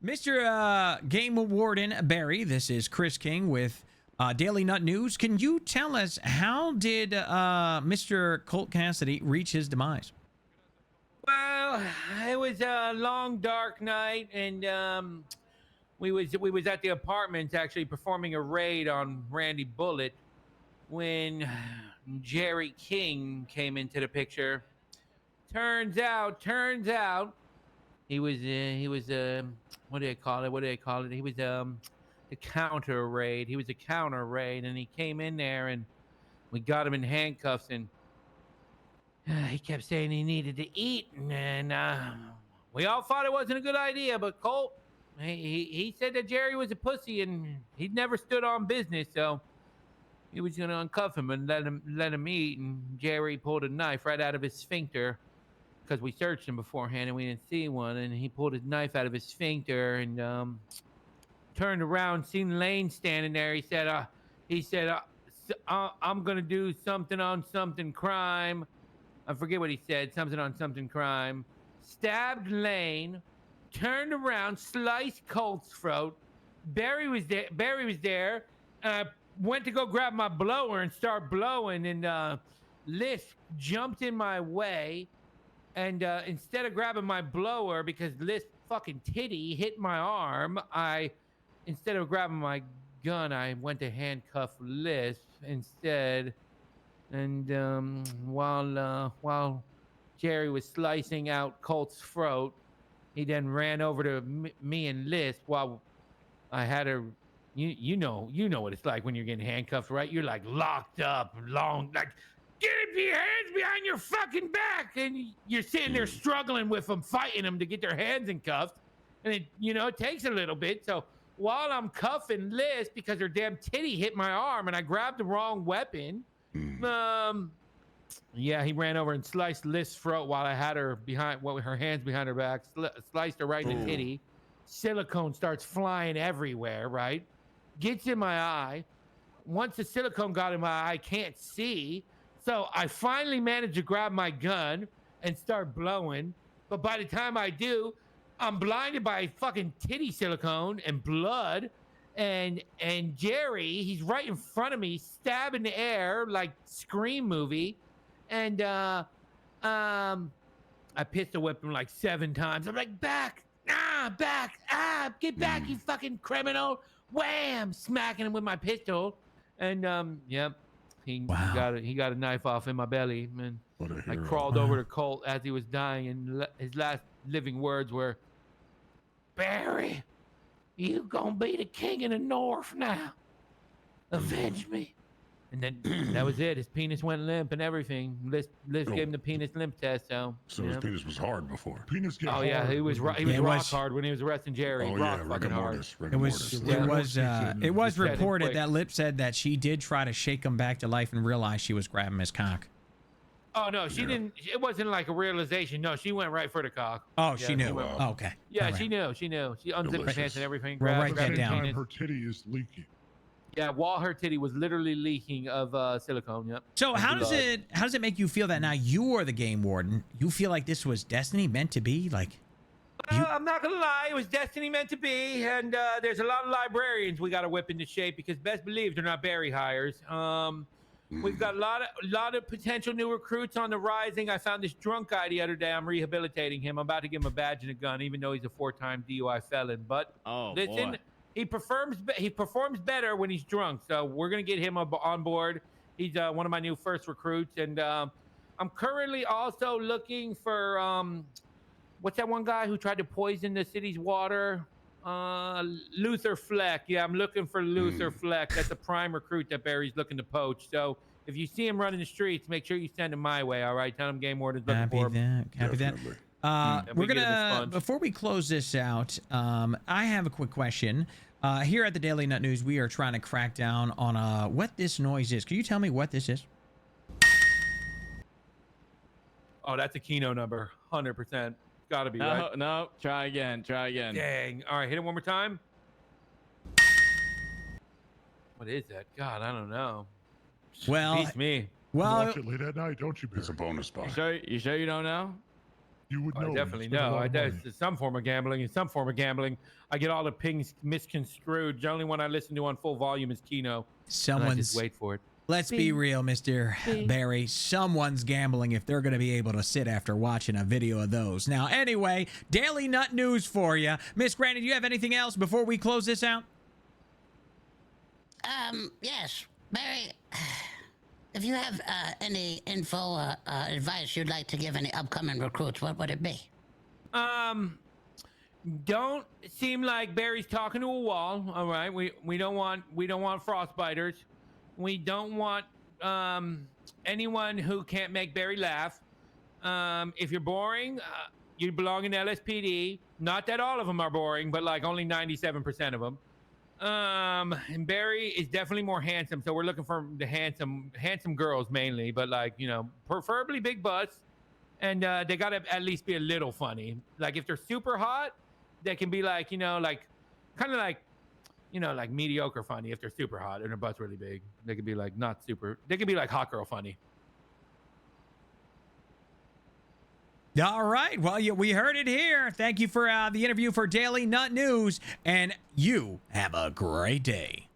Mr. Game Warden Barry, this is Chris King with Daily Nut News. Can you tell us how did Mr. Colt Cassidy reach his demise? Well, it was a long, dark night, and we was at the apartments actually performing a raid on Randy Bullet when Jerry King came into the picture. Turns out, he was what do they call it? He was the counter raid. He was a counter raid, and he came in there, and we got him in handcuffs, and he kept saying he needed to eat, and we all thought it wasn't a good idea. But Colt, he said that Jerry was a pussy, and he'd never stood on business, so he was gonna uncuff him and let him eat. And Jerry pulled a knife right out of his sphincter, because we searched him beforehand and we didn't see one. And he pulled his knife out of his sphincter and turned around, seen Lane standing there. He said, I'm gonna do something on something crime. I forget what he said. Something on something crime. Stabbed Lane, turned around, sliced Colt's throat. Barry was there. And I went to go grab my blower and start blowing, and Liz jumped in my way. And instead of grabbing my blower, because Liz fucking titty hit my arm, instead of grabbing my gun, I went to handcuff Liz instead. And while Jerry was slicing out Colt's throat, he then ran over to me and Liz while I had her. You know what it's like when you're getting handcuffed, right? You're like locked up, like get your hands behind your fucking back, and you're sitting there struggling with them, fighting them to get their hands in cuffs, and it takes a little bit. So while I'm cuffing Liz because her damn titty hit my arm and I grabbed the wrong weapon. He ran over and sliced Liz's throat while I had her with her hands behind her back, sliced her right in the titty. Silicone starts flying everywhere, right? Gets in my eye. Once the silicone got in my eye, I can't see. So I finally managed to grab my gun and start blowing. But by the time I do, I'm blinded by fucking titty silicone and blood. And Jerry, he's right in front of me, stabbing the air like Scream movie. And I pistol whipped him like 7 times. I'm like, back, get back, you fucking criminal. Wham! Smacking him with my pistol. And he got a knife off in my belly. And I crawled over to Colt as he was dying, and his last living words were, Barry, you gonna be the king of the North now. Avenge me. And then that was it. His penis went limp and everything. Liz gave him the penis limp test. So his penis was hard before. Penis get hard. He was rock hard when he was arresting Jerry. Fucking hard. It was reported that Lip said that she did try to shake him back to life and realized she was grabbing his cock. Oh no, she didn't. It wasn't like a realization. No, she went right for the cock. Oh, she knew. Oh, okay. Yeah, right. She knew. She unzipped her pants and everything. Write that down. Her titty is leaking. Yeah, while her titty was literally leaking of silicone. Yep. So how does it make you feel that now you are the game warden? You feel like this was destiny meant to be? Like, I'm not gonna lie, it was destiny meant to be, and there's a lot of librarians we got to whip into shape because best believe they're not Barry hires. We've got a lot of potential new recruits on the rising. I found this drunk guy the other day. I'm rehabilitating him. I'm about to give him a badge and a gun, even though he's a 4-time DUI felon. But listen. Boy. He performs better when he's drunk, so we're gonna get him on board. He's one of my new first recruits, and I'm currently also looking for what's that one guy who tried to poison the city's water? Luther Fleck. Yeah, I'm looking for Luther Fleck. That's a prime recruit that Barry's looking to poach. So if you see him running the streets, make sure you send him my way. All right, tell him Game Warden's looking for him. Copy that. We're gonna, before we close this out, I have a quick question. Here at the Daily Nut News, we are trying to crack down on what this noise is. Can you tell me what this is? Oh, that's a Keno number, 100%. Gotta be, right? No, try again. Dang. All right, hit it one more time. What is that? God, I don't know. Well, beats me. Well, you watch it late at night, don't you, Barry? It's a bonus spot. You sure you don't know? You would know. I you definitely spend a know. lot of money. There's some form of gambling and some form of gambling. I get all the pings misconstrued. The only one I listen to on full volume is Kino. And I just wait for it. Let's be real, Mr. Barry. Someone's gambling if they're going to be able to sit after watching a video of those. Now, anyway, Daily Nut News for you. Miss Granny, do you have anything else before we close this out? Yes, Barry. If you have any info or advice you'd like to give any upcoming recruits, what would it be? Don't seem like Barry's talking to a wall. All right, we don't want frostbiters. We don't want anyone who can't make Barry laugh. If you're boring, you belong in LSPD. Not that all of them are boring, but like only 97% of them. And Barry is definitely more handsome, so we're looking for the handsome girls mainly, but like, you know, preferably big butts, and they gotta at least be a little funny. Like if they're super hot, they can be like, you know, like kind of like, you know, like mediocre funny. If they're super hot and their butt's really big, they could be like not super. They could be like hot girl funny. All right. Well, we heard it here. Thank you for the interview for Daily Nut News, and you have a great day.